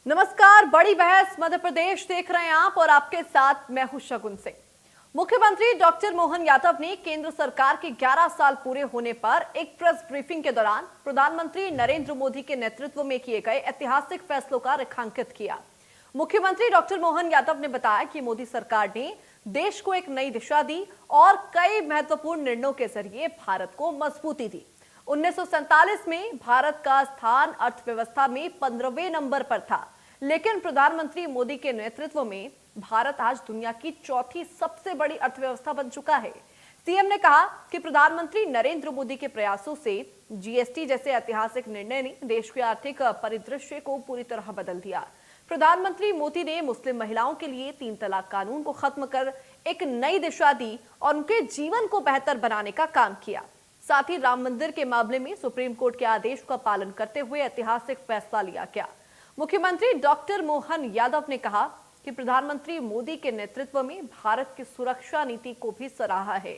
नमस्कार, बड़ी बहस मध्य प्रदेश देख रहे हैं आप और आपके साथ मैं हूं शगुन सिंह। मुख्यमंत्री डॉक्टर मोहन यादव ने केंद्र सरकार के 11 साल पूरे होने पर एक प्रेस ब्रीफिंग के दौरान प्रधानमंत्री नरेंद्र मोदी के नेतृत्व में किए गए ऐतिहासिक फैसलों का रेखांकित किया। मुख्यमंत्री डॉक्टर मोहन यादव ने बताया कि मोदी सरकार ने देश को एक नई दिशा दी और कई महत्वपूर्ण निर्णयों के जरिए भारत को मजबूती दी। 1947 में भारत का स्थान अर्थव्यवस्था में 15वें नंबर पर था, लेकिन प्रधानमंत्री मोदी के नेतृत्व में भारत आज दुनिया की चौथी सबसे बड़ी अर्थव्यवस्था बन चुका है। सीएम ने कहा कि प्रधानमंत्री नरेंद्र मोदी के प्रयासों से जीएसटी जैसे ऐतिहासिक निर्णय ने देश के आर्थिक परिदृश्य को पूरी तरह बदल दिया। प्रधानमंत्री मोदी ने मुस्लिम महिलाओं के लिए 3 तलाक कानून को खत्म कर एक नई दिशा दी और उनके जीवन को बेहतर बनाने का काम किया। साथ ही राम मंदिर के मामले में सुप्रीम कोर्ट के आदेश का पालन करते हुए ऐतिहासिक फैसला लिया गया। मुख्यमंत्री डॉक्टर मोहन यादव ने कहा कि प्रधानमंत्री मोदी के नेतृत्व में भारत की सुरक्षा नीति को भी सराहा है।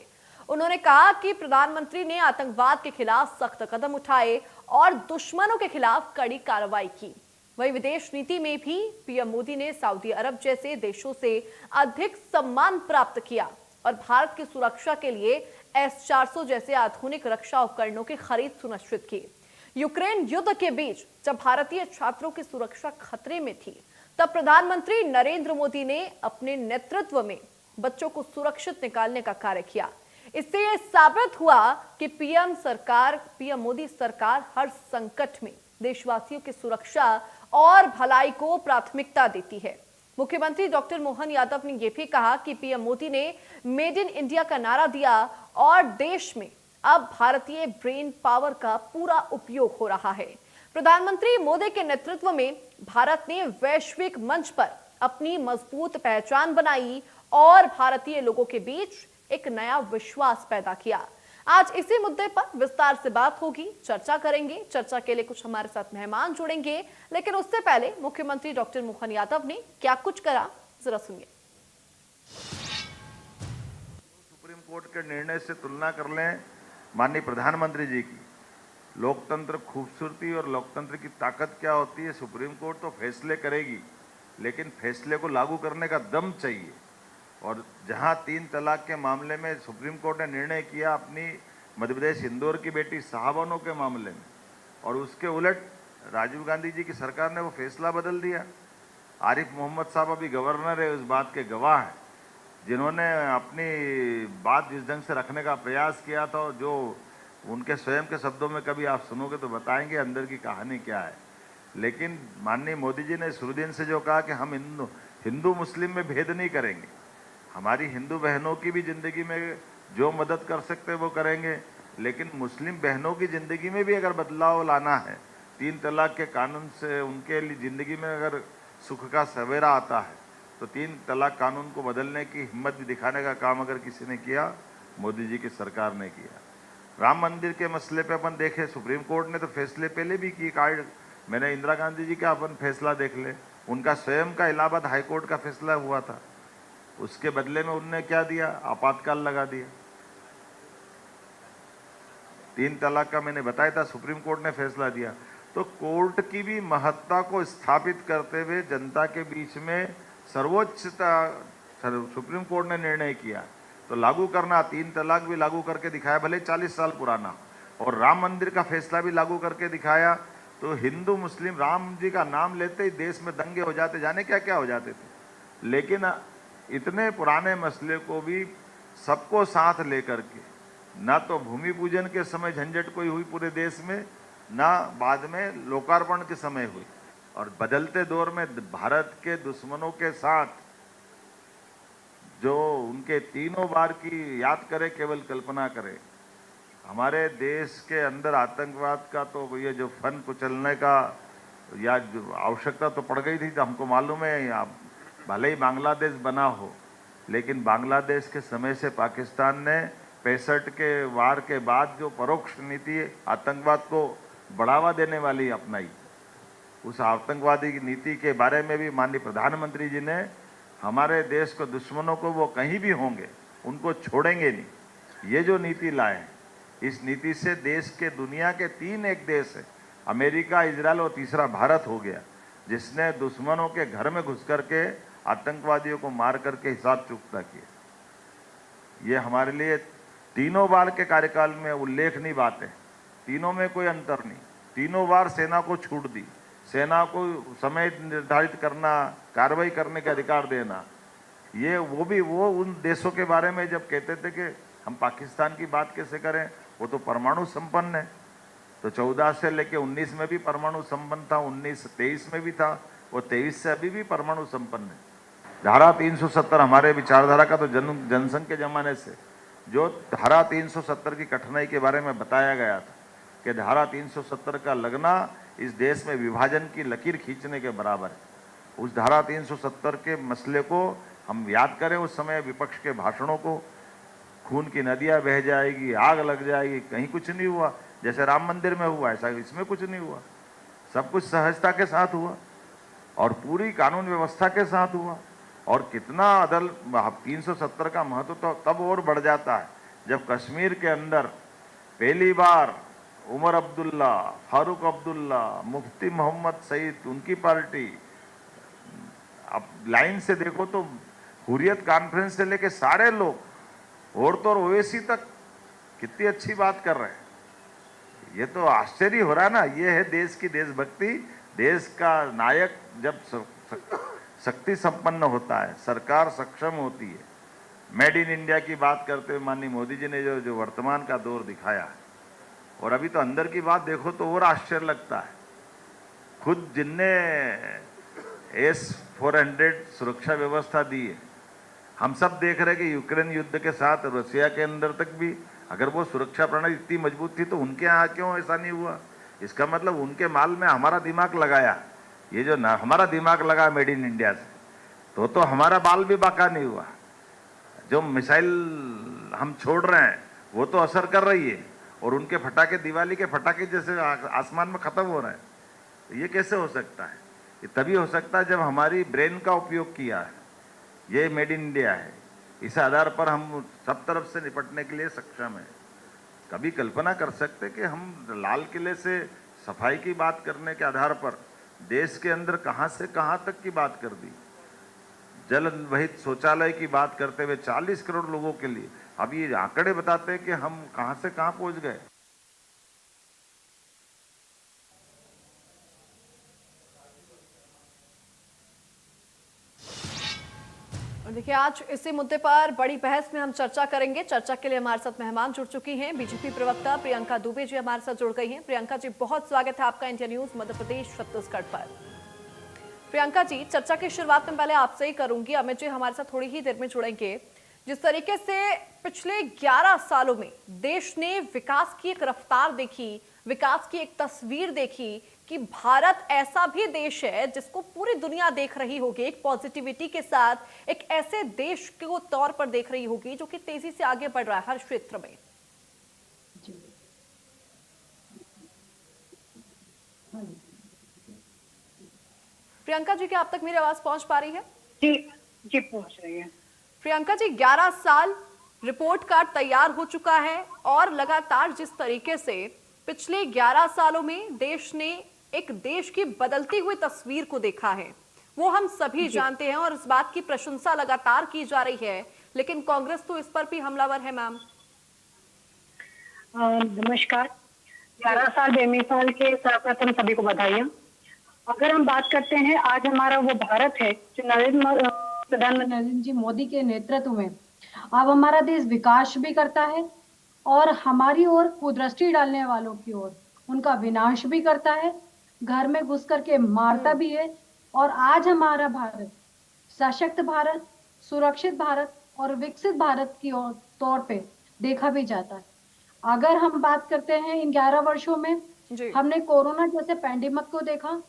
उन्होंने कहा कि प्रधानमंत्री ने आतंकवाद के खिलाफ सख्त कदम उठाए और दुश्मनों के खिलाफ कड़ी कार्रवाई की। वहीं विदेश नीति में भी पीएम मोदी ने सऊदी अरब जैसे देशों से अधिक सम्मान प्राप्त किया और भारत की सुरक्षा के लिए S-400 जैसे आधुनिक रक्षा उपकरणों की खरीद सुनिश्चित की। यूक्रेन युद्ध के बीच जब भारतीय छात्रों की सुरक्षा खतरे में थी, तब प्रधानमंत्री नरेंद्र मोदी ने अपने नेतृत्व में बच्चों को सुरक्षित निकालने का कार्य किया। इससे यह साबित हुआ कि पीएम मोदी सरकार हर संकट में देशवासियों की सुरक्षा और भलाई को प्राथमिकता देती है। मुख्यमंत्री डॉक्टर मोहन यादव ने यह भी कहा कि पीएम मोदी ने मेड इन इंडिया का नारा दिया और देश में अब भारतीय ब्रेन पावर का पूरा उपयोग हो रहा है। प्रधानमंत्री मोदी के नेतृत्व में भारत ने वैश्विक मंच पर अपनी मजबूत पहचान बनाई और भारतीय लोगों के बीच एक नया विश्वास पैदा किया। आज इसी मुद्दे पर विस्तार से बात होगी, चर्चा करेंगे। चर्चा के लिए कुछ हमारे साथ मेहमान जुड़ेंगे, लेकिन उससे पहले मुख्यमंत्री डॉक्टर मोहन यादव ने क्या कुछ करा, जरा सुनिए। सुप्रीम कोर्ट के निर्णय से तुलना कर लें माननीय प्रधानमंत्री जी की, लोकतंत्र खूबसूरती और लोकतंत्र की ताकत क्या होती है। सुप्रीम कोर्ट तो फैसले करेगी, लेकिन फैसले को लागू करने का दम चाहिए। और जहां 3 तलाक के मामले में सुप्रीम कोर्ट ने निर्णय किया अपनी मध्य प्रदेश इंदौर की बेटी शाहबानो के मामले में, और उसके उलट राजीव गांधी जी की सरकार ने वो फैसला बदल दिया। आरिफ मोहम्मद साहब अभी गवर्नर है, उस बात के गवाह हैं, जिन्होंने अपनी बात जिस ढंग से रखने का प्रयास किया था, जो उनके स्वयं के शब्दों में कभी आप सुनोगे तो बताएंगे अंदर की कहानी क्या है। लेकिन माननीय मोदी जी ने शुरू दिन से जो कहा कि हम हिंदू मुस्लिम में भेद नहीं करेंगे, हमारी हिंदू बहनों की भी ज़िंदगी में जो मदद कर सकते हैं वो करेंगे, लेकिन मुस्लिम बहनों की ज़िंदगी में भी अगर बदलाव लाना है, 3 तलाक के कानून से उनके लिए ज़िंदगी में अगर सुख का सवेरा आता है, तो 3 तलाक कानून को बदलने की हिम्मत भी दिखाने का काम अगर किसी ने किया, मोदी जी की सरकार ने किया। राम मंदिर के मसले पे अपन देखें, सुप्रीम कोर्ट ने तो फैसले पहले भी किए। मैंने इंदिरा गांधी जी का अपन फैसला देख ले, उनका स्वयं का इलाहाबाद हाईकोर्ट का फैसला हुआ था, उसके बदले में उनने क्या दिया, आपातकाल लगा दिया। 3 तलाक का मैंने बताया था, सुप्रीम कोर्ट ने फैसला दिया। तो कोर्ट की भी महत्ता को स्थापित करते हुए जनता के बीच में सर्वोच्चता सुप्रीम कोर्ट ने निर्णय किया, तो लागू करना, 3 तलाक भी लागू करके दिखाया, भले 40 साल पुराना, और राम मंदिर का फैसला भी लागू करके दिखाया। तो हिंदू मुस्लिम, राम जी का नाम लेते ही देश में दंगे हो जाते, जाने क्या क्या हो जाते थे। लेकिन इतने पुराने मसले को भी सबको साथ लेकर के, ना तो भूमि पूजन के समय झंझट कोई हुई पूरे देश में, ना बाद में लोकार्पण के समय हुई। और बदलते दौर में भारत के दुश्मनों के साथ जो उनके 3 बार की याद करे, केवल कल्पना करे। हमारे देश के अंदर आतंकवाद का तो ये जो फन कुचलने का या जो आवश्यकता तो पड़ गई थी, तो हमको मालूम है, भले ही बांग्लादेश बना हो, लेकिन बांग्लादेश के समय से पाकिस्तान ने 65 के वार के बाद जो परोक्ष नीति आतंकवाद को बढ़ावा देने वाली अपनाई, उस आतंकवादी नीति के बारे में भी माननीय प्रधानमंत्री जी ने हमारे देश को, दुश्मनों को, वो कहीं भी होंगे उनको छोड़ेंगे नहीं, ये जो नीति लाए हैं, इस नीति से देश के दुनिया के 3 एक देश है, अमेरिका, इजराइल और तीसरा भारत हो गया। जिसने दुश्मनों के घर में घुस करके आतंकवादियों को मार करके हिसाब चुकता किया। ये हमारे लिए तीनों बार के कार्यकाल में उल्लेखनीय बात है। तीनों में कोई अंतर नहीं। तीनों बार सेना को छूट दी, सेना को समय निर्धारित करना, कार्रवाई करने का अधिकार देना। ये वो उन देशों के बारे में जब कहते थे कि हम पाकिस्तान की बात कैसे करें, वो तो परमाणु संपन्न है। तो 14 से लेके 19 में भी परमाणु संपन्न था, 19-23 में भी था, वो 23 से अभी भी परमाणु संपन्न है। धारा 370 हमारे विचारधारा का तो जनसंघ के जमाने से जो धारा 370 की कठिनाई के बारे में बताया गया था कि धारा 370 का लगना इस देश में विभाजन की लकीर खींचने के बराबर है। उस धारा 370 के मसले को हम याद करें, उस समय विपक्ष के भाषणों को, खून की नदियां बह जाएगी, आग लग जाएगी, कहीं कुछ नहीं हुआ। जैसे राम मंदिर में हुआ ऐसा इसमें कुछ नहीं हुआ। सब कुछ सहजता के साथ हुआ और पूरी कानून व्यवस्था के साथ हुआ। और कितना 370 का महत्व तो तब और बढ़ जाता है जब कश्मीर के अंदर पहली बार उमर अब्दुल्ला, फारूक अब्दुल्ला, मुफ्ती मोहम्मद सईद, उनकी पार्टी, अब लाइन से देखो तो हुर्रियत कॉन्फ्रेंस से लेके सारे लोग, औरतों और ओवैसी तक कितनी अच्छी बात कर रहे हैं। ये तो आश्चर्य हो रहा है ना। ये है देश की देशभक्ति। देश का नायक जब शक्ति संपन्न होता है, सरकार सक्षम होती है। मेड इन इंडिया की बात करते हुए माननीय मोदी जी ने जो वर्तमान का दौर दिखाया है, और अभी तो अंदर की बात देखो तो और आश्चर्य लगता है। खुद जिनने S-400 सुरक्षा व्यवस्था दी है, हम सब देख रहे हैं कि यूक्रेन युद्ध के साथ रशिया के अंदर तक भी अगर वो सुरक्षा प्रणाली इतनी मजबूत थी तो उनके यहाँ क्यों ऐसा नहीं हुआ? इसका मतलब उनके माल में हमारा दिमाग लगाया। ये जो ना हमारा दिमाग लगा मेड इन इंडिया से, तो हमारा बाल भी बाका नहीं हुआ। जो मिसाइल हम छोड़ रहे हैं वो तो असर कर रही है, और उनके फटाके दिवाली के फटाके जैसे आसमान में खत्म हो रहे हैं। ये कैसे हो सकता है? ये तभी हो सकता है जब हमारी ब्रेन का उपयोग किया है। ये मेड इन इंडिया है। इस आधार पर हम सब तरफ से निपटने के लिए सक्षम है। कभी कल्पना कर सकते कि हम लाल किले से सफाई की बात करने के आधार पर देश के अंदर कहां से कहां तक की बात कर दी। जल वहित शौचालय की बात करते हुए 40 करोड़ लोगों के लिए, अब ये आंकड़े बताते हैं कि हम कहां से कहां पहुंच गए। और देखिए, आज इसी मुद्दे पर बड़ी बहस में हम चर्चा करेंगे। चर्चा के लिए हमारे साथ मेहमान जुड़ चुकी हैं। बीजेपी प्रवक्ता प्रियंका दुबे जी हमारे साथ जुड़ गई हैं। प्रियंका जी, बहुत स्वागत है आपका इंडिया न्यूज मध्य प्रदेश छत्तीसगढ़ पर। प्रियंका जी, चर्चा की शुरुआत में पहले आपसे ही करूंगी। अमित जी हमारे साथ थोड़ी ही देर में जुड़ेंगे। जिस तरीके से पिछले 11 सालों में देश ने विकास की एक रफ्तार देखी, विकास की एक तस्वीर देखी कि भारत ऐसा भी देश है जिसको पूरी दुनिया देख रही होगी, एक पॉजिटिविटी के साथ, एक ऐसे देश के तौर पर देख रही होगी जो कि तेजी से आगे बढ़ रहा है हर क्षेत्र में। प्रियंका जी, क्या आप तक मेरी आवाज पहुंच पा रही है? जी जी, पहुंच रही है। प्रियंका जी, 11 साल, रिपोर्ट कार्ड तैयार हो चुका है और लगातार जिस तरीके से पिछले 11 सालों में देश ने एक देश की बदलती हुई तस्वीर को देखा है, वो हम सभी जानते हैं और इस बात की प्रशंसा लगातार की जा रही है, लेकिन कांग्रेस तो इस पर भी हमलावर है। मैम नमस्कार। 11 साल बेमिसाल के सर्वप्रथम सभी को बधाइयाँ। अगर हम बात करते हैं, आज हमारा वो भारत है जो प्रधानमंत्री नरेंद्र जी मोदी के नेतृत्व में अब हमारा देश विकास भी करता है और हमारी ओर कुदृष्टि डालने वालों की ओर उनका विनाश भी करता है, घर में घुस करके मारता भी है। और आज हमारा भारत सशक्त भारत, सुरक्षित भारत और विकसित भारत की ओर तौर पे देखा भी जाता है। अगर हम बात करते हैं, इन 11 वर्षों में हमने कोरोना जैसे पैंडेमिक को देखा,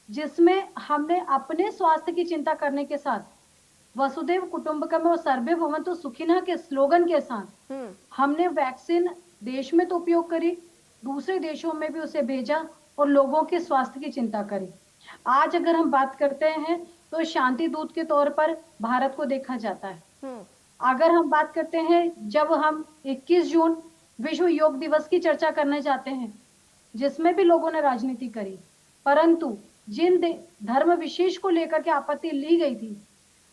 जिसमें हमने अपने स्वास्थ्य की चिंता करने के साथ वसुधैव कुटुंबकम और सर्वे भवन्तु सुखिनः के स्लोगन के साथ हमने वैक्सीन देश में तो उपयोग करी, दूसरे देशों में भी उसे भेजा और लोगों के स्वास्थ्य की चिंता करी। आज अगर हम बात करते हैं तो शांति दूत के तौर पर भारत को देखा जाता है। अगर हम बात करते हैं, जब हम 21 जून विश्व योग दिवस की चर्चा करने जाते हैं, जिसमें भी लोगों ने राजनीति करी, परंतु जिन धर्म विशेष को लेकर के आपत्ति ली गई थी,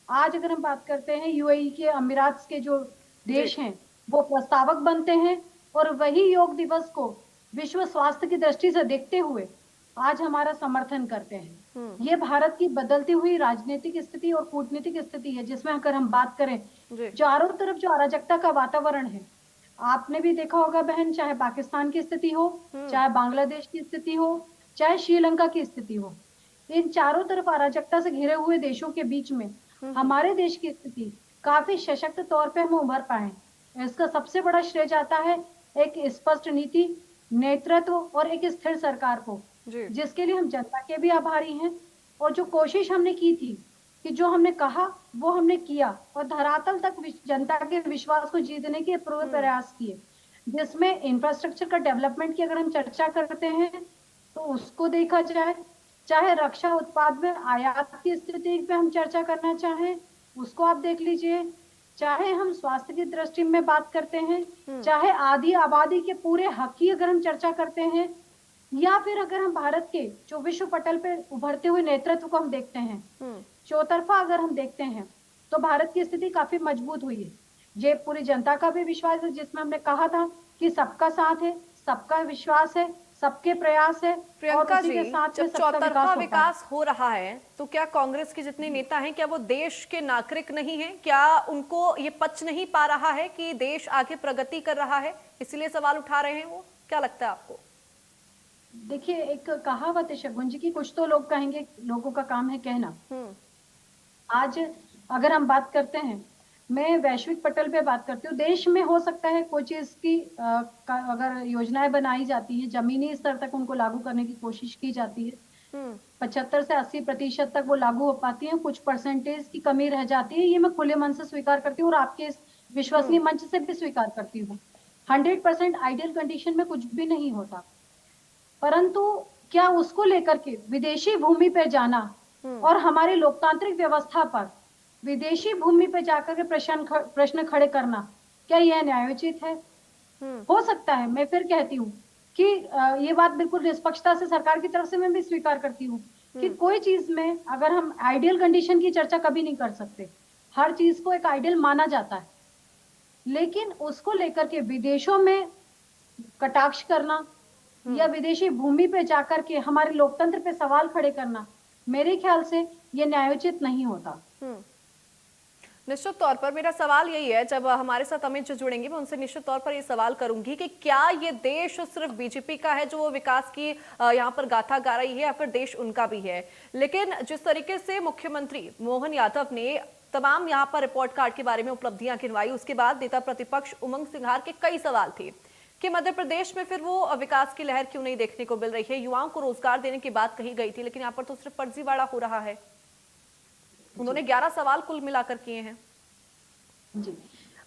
आज अगर हम बात करते हैं यूएई के, अमीरात के जो देश हैं, वो प्रस्तावक बनते हैं, और वही योग दिवस को विश्व स्वास्थ्य की दृष्टि से देखते हुए आज हमारा समर्थन करते हैं। ये भारत की बदलती हुई राजनीतिक स्थिति और कूटनीतिक स्थिति है, जिसमें अगर हम बात करें, चारों तरफ जो अराजकता का वातावरण है, आपने भी देखा होगा बहन, चाहे पाकिस्तान की स्थिति हो, चाहे बांग्लादेश की स्थिति हो, चाहे श्रीलंका की स्थिति हो, इन चारों तरफ अराजकता से घिरे हुए देशों के बीच में हमारे देश की स्थिति काफी सशक्त तौर पे हम उभर पाए। इसका सबसे बड़ा श्रेय जाता है एक स्पष्ट नीति, नेतृत्व और एक स्थिर सरकार को, जिसके लिए हम जनता के भी आभारी हैं। और जो कोशिश हमने की थी कि जो हमने कहा वो हमने किया, और धरातल तक जनता के विश्वास को जीतने के पूरे प्रयास किए, जिसमें इंफ्रास्ट्रक्चर का डेवलपमेंट की अगर हम चर्चा करते हैं तो उसको देखा जाए, चाहे रक्षा उत्पाद में आयात की स्थिति पे हम चर्चा करना चाहें उसको आप देख लीजिए, चाहे हम स्वास्थ्य की दृष्टि में बात करते हैं, चाहे आधी आबादी के पूरे हक की अगर हम चर्चा करते हैं, या फिर अगर हम भारत के जो विश्व पटल पे उभरते हुए नेतृत्व को हम देखते हैं, चौतरफा अगर हम देखते हैं, तो भारत की स्थिति काफी मजबूत हुई है। ये पूरी जनता का भी विश्वास है, जिसमें हमने कहा था कि सबका साथ है, सबका विश्वास है, सबके प्रयास है। प्रियंका जी, जब चौतरफा विकास हो रहा है तो क्या कांग्रेस के जितने नेता हैं, क्या वो देश के नागरिक नहीं हैं? क्या उनको ये पच नहीं पा रहा है कि देश आगे प्रगति कर रहा है, इसलिए सवाल उठा रहे हैं वो? क्या लगता है आपको? देखिए, एक कहावत है शगुन जी की, कुछ तो लोग कहेंगे, लोगों का काम है कहना। आज अगर हम बात करते हैं, मैं वैश्विक पटल पे बात करती हूँ, देश में हो सकता है कोई चीज की अगर योजनाएं बनाई जाती है, जमीनी स्तर तक उनको लागू करने की कोशिश की जाती है, 75 से 80% तक वो लागू हो पाती है, कुछ परसेंटेज की कमी रह जाती है। ये मैं खुले मन से स्वीकार करती हूँ और आपके इस विश्वसनीय मंच से भी स्वीकार करती हूँ। 100% आइडियल कंडीशन में कुछ भी नहीं होता, परंतु क्या उसको लेकर के विदेशी भूमि पर जाना और हमारी लोकतांत्रिक व्यवस्था पर विदेशी भूमि पर जाकर के प्रश्न खड़े करना, क्या यह न्यायोचित है? हो सकता है। मैं फिर कहती हूँ कि ये बात बिल्कुल निष्पक्षता से सरकार की तरफ से मैं भी स्वीकार करती हूँ कि कोई चीज में अगर हम आइडियल कंडीशन की चर्चा कभी नहीं कर सकते, हर चीज को एक आइडियल माना जाता है, लेकिन उसको लेकर के विदेशों में कटाक्ष करना या विदेशी भूमि पे जाकर के हमारे लोकतंत्र पे सवाल खड़े करना, मेरे ख्याल से ये न्यायोचित नहीं होता। निश्चित तौर पर मेरा सवाल यही है, जब हमारे साथ अमित जी जुड़ेंगे मैं उनसे निश्चित तौर पर ये सवाल करूंगी कि क्या ये देश सिर्फ बीजेपी का है जो विकास की यहाँ पर गाथा गा रही है, या फिर देश उनका भी है? लेकिन जिस तरीके से मुख्यमंत्री मोहन यादव ने तमाम यहाँ पर रिपोर्ट कार्ड के बारे में उपलब्धियां गिनवाई, उसके बाद नेता प्रतिपक्ष उमंग सिंघार के कई सवाल थे कि मध्य प्रदेश में फिर वो विकास की लहर क्यों नहीं देखने को मिल रही है, युवाओं को रोजगार देने की बात कही गई थी, लेकिन यहाँ पर तो सिर्फ फर्जीवाड़ा हो रहा है। उन्होंने 11 सवाल कुल मिलाकर किए हैं। जी,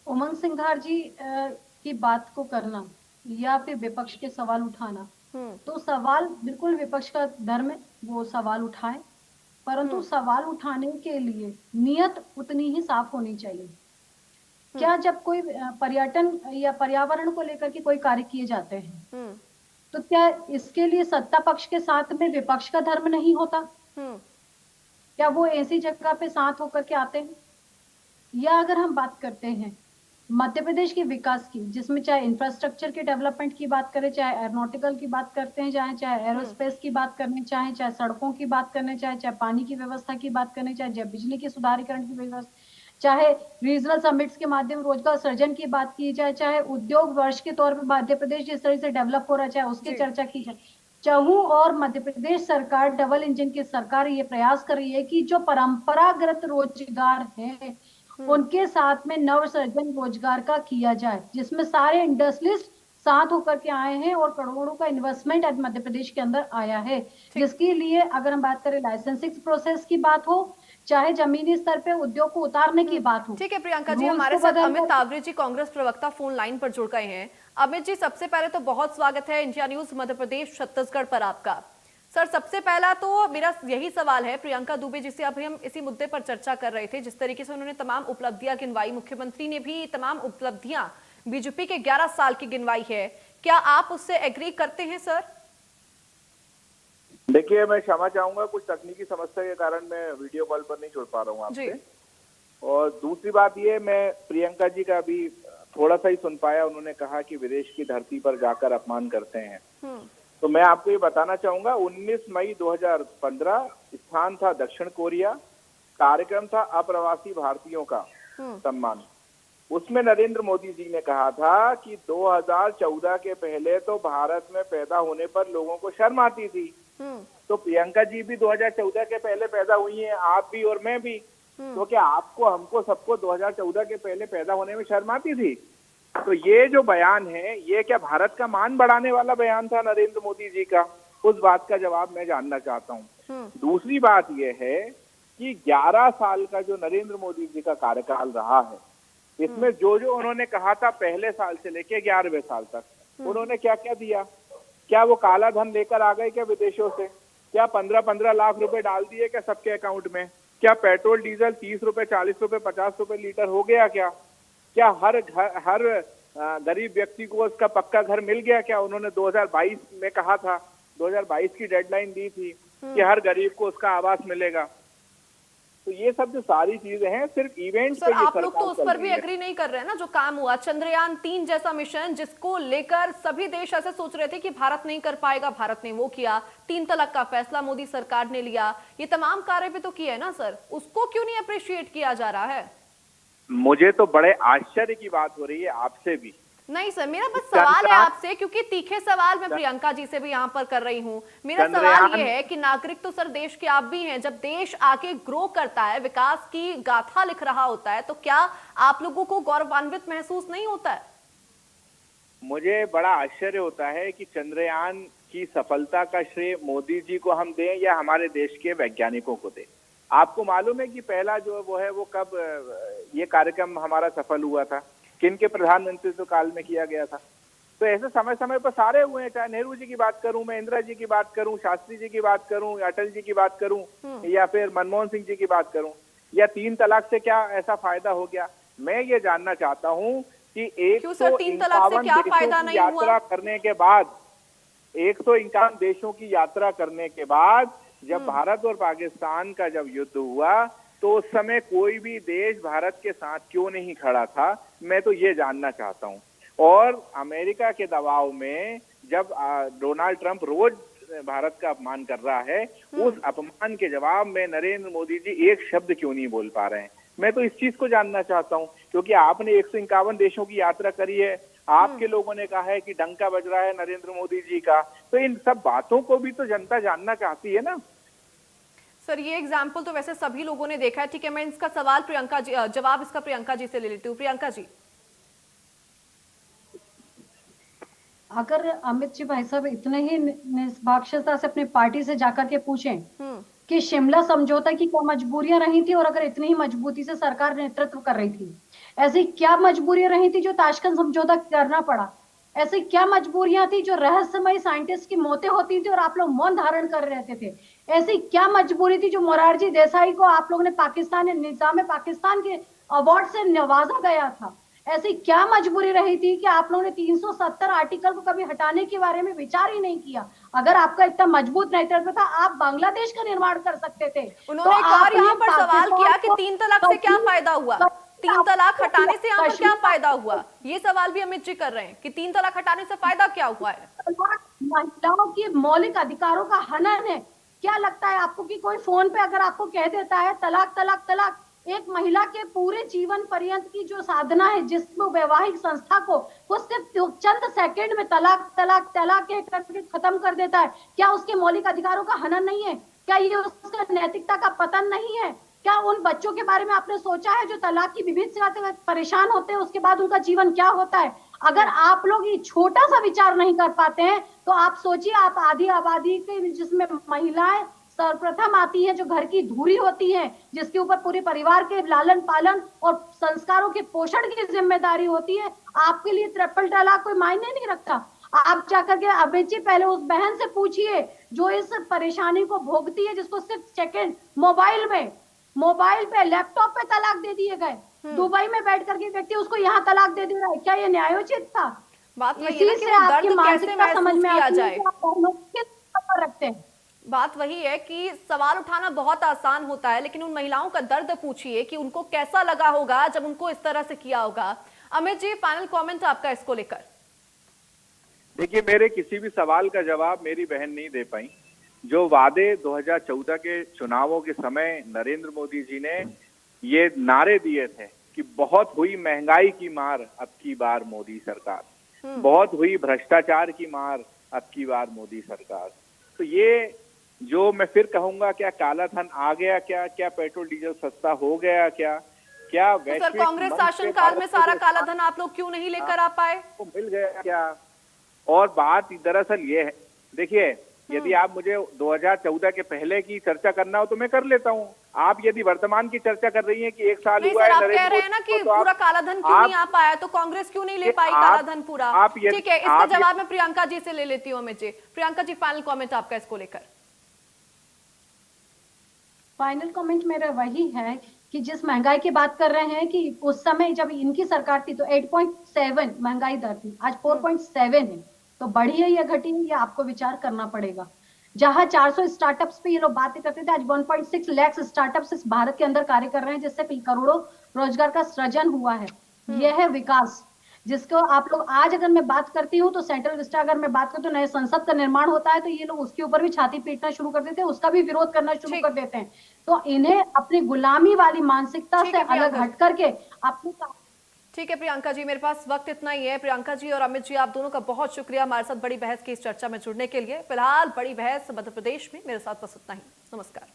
उमंग सिंघार जी की बात को करना या फिर विपक्ष के सवाल उठाना, तो सवाल बिल्कुल विपक्ष का धर्म है, वो सवाल उठाए, परंतु सवाल उठाने के लिए नियत उतनी ही साफ होनी चाहिए। क्या जब कोई पर्यटन या पर्यावरण को लेकर के कोई कार्य किए जाते हैं, तो क्या इसके लिए सत्ता पक्ष के साथ में विपक्ष का धर्म नहीं होता? क्या वो ऐसी जगह पे साथ होकर के आते हैं? या अगर हम बात करते हैं मध्य प्रदेश के विकास की, जिसमें चाहे इंफ्रास्ट्रक्चर के डेवलपमेंट की बात करें, चाहे एरोनॉटिकल की बात करते हैं, चाहे एरोस्पेस की बात करने, चाहे सड़कों की बात करने, चाहे पानी की व्यवस्था की बात करने, चाहे बिजली के सुधारीकरण की व्यवस्था, चाहे रीजनल समिट्स के माध्यम रोजगार सृजन की बात की जाए, चाहे उद्योग वर्ष के तौर पर मध्य प्रदेश जिस तरह से डेवलप हो रहा है, चाहे उसकी चर्चा की जाए, चाहूं और मध्य प्रदेश सरकार डबल इंजन की सरकार ये प्रयास कर रही है कि जो परंपरागत रोजगार है उनके साथ में नव सृजन रोजगार का किया जाए, जिसमें सारे इंडस्ट्रियलिस्ट साथ होकर के आए हैं और करोड़ों का इन्वेस्टमेंट आज मध्य प्रदेश के अंदर आया है, जिसके लिए अगर हम बात करें लाइसेंसिंग प्रोसेस की बात हो, चाहे जमीनी स्तर पे उद्योग को उतारने की बात हो। ठीक है प्रियंका जी, हमारे साथ अमित तावरे जी कांग्रेस प्रवक्ता फोन लाइन पर जुड़ गए हैं। अमित जी, सबसे पहले तो बहुत स्वागत है इंडिया न्यूज मध्य प्रदेश छत्तीसगढ़ पर आपका। सर, सबसे पहला तो मेरा यही सवाल है, प्रियंका दुबे जिसे अभी हम इसी मुद्दे पर चर्चा कर रहे थे, जिस तरीके से उन्होंने तमाम उपलब्धियां गिनवाई, मुख्यमंत्री ने भी तमाम उपलब्धियां बीजेपी के 11 साल की गिनवाई है, क्या आप उससे एग्री करते हैं सर? देखिए, मैं क्षमा चाहूंगा, कुछ तकनीकी समस्या के कारण मैं वीडियो कॉल पर नहीं जुड़ पा रहा हूँ जी। आपसे। और दूसरी बात ये, मैं प्रियंका जी का भी थोड़ा सा ही सुन पाया। उन्होंने कहा कि विदेश की धरती पर जाकर अपमान करते हैं। तो मैं आपको ये बताना चाहूंगा, 19 मई 2015 स्थान था दक्षिण कोरिया, कार्यक्रम था अप्रवासी भारतीयों का सम्मान। उसमें नरेंद्र मोदी जी ने कहा था कि 2014 के पहले तो भारत में पैदा होने पर लोगों को शर्म आती थी। तो प्रियंका जी भी 2014 के पहले पैदा हुई हैं, आप भी और मैं भी। तो क्या आपको, हमको, सबको 2014 के पहले पैदा होने में शर्म आती थी? तो ये जो बयान है, ये क्या भारत का मान बढ़ाने वाला बयान था नरेंद्र मोदी जी का? उस बात का जवाब मैं जानना चाहता हूँ। दूसरी बात यह है कि 11 साल का जो नरेंद्र मोदी जी का कार्यकाल रहा है, इसमें जो जो उन्होंने कहा था पहले साल से लेके 11वें साल तक, उन्होंने क्या क्या दिया? क्या वो काला धन लेकर आ गए क्या विदेशों से? क्या 15-15 लाख रुपए डाल दिए क्या सबके अकाउंट में? क्या पेट्रोल डीजल 30 रुपए, 40 रुपए, 50 रुपए लीटर हो गया क्या? क्या हर गरीब व्यक्ति को उसका पक्का घर मिल गया क्या? उन्होंने 2022 में कहा था, 2022 की डेडलाइन दी थी कि हर गरीब को उसका आवास मिलेगा। तो ये सब जो सारी चीजें हैं, सिर्फ इवेंट सर, आप लोग तो उस पर भी एग्री नहीं कर रहे हैं ना, जो काम हुआ चंद्रयान-3 जैसा मिशन, जिसको लेकर सभी देश ऐसे सोच रहे थे कि भारत नहीं कर पाएगा, भारत ने वो किया। 3 तलाक का फैसला मोदी सरकार ने लिया, ये तमाम कार्य भी तो किए है ना सर, उसको क्यों नहीं अप्रिशिएट किया जा रहा है? मुझे तो बड़े आश्चर्य की बात हो रही है आपसे भी। नहीं सर, मेरा बस सवाल है आपसे, क्योंकि तीखे सवाल मैं प्रियंका जी से भी यहाँ पर कर रही हूँ। मेरा सवाल ये है कि नागरिक तो सर देश के आप भी हैं, जब देश आके ग्रो करता है, विकास की गाथा लिख रहा होता है, तो क्या आप लोगों को गौरवान्वित महसूस नहीं होता है? मुझे बड़ा आश्चर्य होता है कि चंद्रयान की सफलता का श्रेय मोदी जी को हम दें या हमारे देश के वैज्ञानिकों को दें। आपको मालूम है कि पहला जो वो है, वो कब ये कार्यक्रम हमारा सफल हुआ था? किन के प्रधानमंत्रित्व काल में किया गया था? तो ऐसे समय समय पर सारे हुए हैं, चाहे नेहरू जी की बात करूं, मैं इंदिरा जी की बात करूं, शास्त्री जी की बात करूं, अटल जी की बात करूं, या फिर मनमोहन सिंह जी की बात करूं, या 3 तलाक से क्या ऐसा फायदा हो गया? मैं ये जानना चाहता हूं कि 151 यात्रा करने के बाद, 151 देशों की यात्रा करने के बाद, जब भारत और पाकिस्तान का जब युद्ध हुआ, तो उस समय कोई भी देश भारत के साथ क्यों नहीं खड़ा था? मैं तो ये जानना चाहता हूं। और अमेरिका के दबाव में जब डोनाल्ड ट्रंप रोज भारत का अपमान कर रहा है, उस अपमान के जवाब में नरेंद्र मोदी जी एक शब्द क्यों नहीं बोल पा रहे हैं? मैं तो इस चीज को जानना चाहता हूं, क्योंकि आपने 151 देशों की यात्रा करी है, आपके लोगों ने कहा है कि डंका बज रहा है नरेंद्र मोदी जी का, तो इन सब बातों को भी तो जनता जानना चाहती है ना। सर, ये एग्जाम्पल तो वैसे सभी लोगों ने देखा है। ठीक है, मैं इसका सवाल प्रियंका जी, जवाब इसका प्रियंका जी से ले लेती हूँ। प्रियंका जी, अगर अमित जी भाई साहब इतने ही निष्पक्षता से अपनी पार्टी से जाकर के पूछें कि शिमला समझौता की क्या मजबूरियां रही थी, और अगर इतनी ही मजबूती से सरकार नेतृत्व कर रही थी, ऐसी क्या मजबूरियां रही थी जो ताशकंद समझौता करना पड़ा? ऐसी क्या मजबूरियां थी जो रहस्यमय साइंटिस्ट की मौतें होती थी और आप लोग मौन धारण कर रहते थे? ऐसी क्या मजबूरी थी जो मोरारजी देसाई को आप लोगों ने पाकिस्तान, निजाम पाकिस्तान के अवार्ड से नवाजा गया था? ऐसी क्या मजबूरी रही थी कि आप लोगों ने 370 आर्टिकल को कभी हटाने के बारे में विचार ही नहीं किया? अगर आपका इतना मजबूत नेतृत्व था, आप बांग्लादेश का निर्माण कर सकते थे। उन्होंने एक और यहाँ पर सवाल किया कि 3 तलाक से क्या फायदा हुआ? 3 तलाक हटाने से यहाँ पर क्या फायदा हुआ? ये सवाल भी अमित जी कर रहे हैं कि 3 तलाक हटाने से फायदा क्या हुआ है? महिलाओं के मौलिक अधिकारों का हनन है। क्या लगता है आपको कि कोई फोन पे अगर आपको कह देता है तलाक तलाक तलाक, एक महिला के पूरे जीवन पर्यंत की जो साधना है, जिसमें वैवाहिक संस्था को वो सिर्फ चंद सेकंड में तलाक तलाक तलाक करके खत्म कर देता है, क्या उसके मौलिक अधिकारों का हनन नहीं है? क्या ये उसका नैतिकता का पतन नहीं है? क्या उन बच्चों के बारे में आपने सोचा है जो तलाक की विभिन्न से परेशान होते हैं, उसके बाद उनका जीवन क्या होता है? अगर आप लोग ये छोटा सा विचार नहीं कर पाते हैं, तो आप सोचिए, आप आधी आबादी के जिसमें महिलाएं सर्वप्रथम आती है, जो घर की धुरी होती है, जिसके ऊपर पूरे परिवार के लालन पालन और संस्कारों के पोषण की जिम्मेदारी होती है, आपके लिए ट्रिपल तलाक कोई मायने नहीं रखता। आप जाकर के अमित जी पहले उस बहन से पूछिए जो इस परेशानी को भोगती है, जिसको सिर्फ सेकंड मोबाइल पे लैपटॉप पे तलाक दे दिए गए। दुबई में बैठ करके व्यक्ति उसको यहाँ तलाक दे दे रहा है, क्या ये न्यायोचित था? बात इसी से आपकी मानसिकता समझ में आती है कि आप रखते हैं। बात वही है कि सवाल उठाना बहुत आसान होता है, लेकिन उन महिलाओं का दर्द पूछिए कि उनको कैसा लगा होगा जब उनको इस तरह से किया होगा। अमित जी, फाइनल कमेंट आपका इसको लेकर। देखिए, मेरे किसी भी सवाल का जवाब मेरी बहन नहीं दे पाई। जो वादे 2014 के चुनावों के समय नरेंद्र मोदी जी ने ये नारे दिए थे कि बहुत हुई महंगाई की मार अब की बार मोदी सरकार, बहुत हुई भ्रष्टाचार की मार अब की बार मोदी सरकार, तो ये जो मैं फिर कहूंगा, क्या काला धन आ गया, क्या पेट्रोल डीजल सस्ता हो गया, क्या तो सर, कांग्रेस शासनकाल में सारा काला धन आप लोग क्यों नहीं लेकर आ पाए? को मिल गया क्या? और बात दरअसल ये है, देखिए, यदि आप मुझे 2014 के पहले की चर्चा करना हो तो मैं कर लेता हूँ। आप यदि वर्तमान की चर्चा कर रही हैं कि एक साल हुआ है, आप कह रहे हैं ना कि पूरा काला धन क्यों नहीं आ पाया, तो कांग्रेस क्यों नहीं ले पाई काला धन पूरा? ठीक है, इसका जवाब मैं प्रियंका जी से ले लेती हूँ। अमित जी, प्रियंका जी, फाइनल कमेंट आपका इसको लेकर। फाइनल कमेंट मेरा वही है कि जिस महंगाई की बात कर रहे हैं कि उस समय जब इनकी सरकार थी तो 8.7 महंगाई दर थी, आज 4.7 है। तो बढ़ी है या घटी है, ये आपको विचार करना पड़ेगा। जहां 400 स्टार्टअप्स पे ये लोग बातें करते थे, आज 1.6 लाख स्टार्टअप्स इस भारत के अंदर कार्य कर रहे हैं, जिससे करोड़ों रोजगार का सृजन हुआ है। यह है विकास, जिसको आप लोग, आज अगर मैं बात करती हूँ तो सेंट्रल विस्टा अगर मैं बात करती हूँ, नए संसद का निर्माण होता है तो ये लोग उसके ऊपर भी छाती पीटना शुरू कर देते हैं, उसका भी विरोध करना शुरू कर देते हैं। तो इन्हें अपनी गुलामी वाली मानसिकता से अलग हट करके अपनी। ठीक है प्रियंका जी, मेरे पास वक्त इतना ही है। प्रियंका जी और अमित जी, आप दोनों का बहुत शुक्रिया हमारे साथ बड़ी बहस की इस चर्चा में जुड़ने के लिए। फिलहाल बड़ी बहस मध्य प्रदेश में मेरे साथ बस इतना ही। नमस्कार।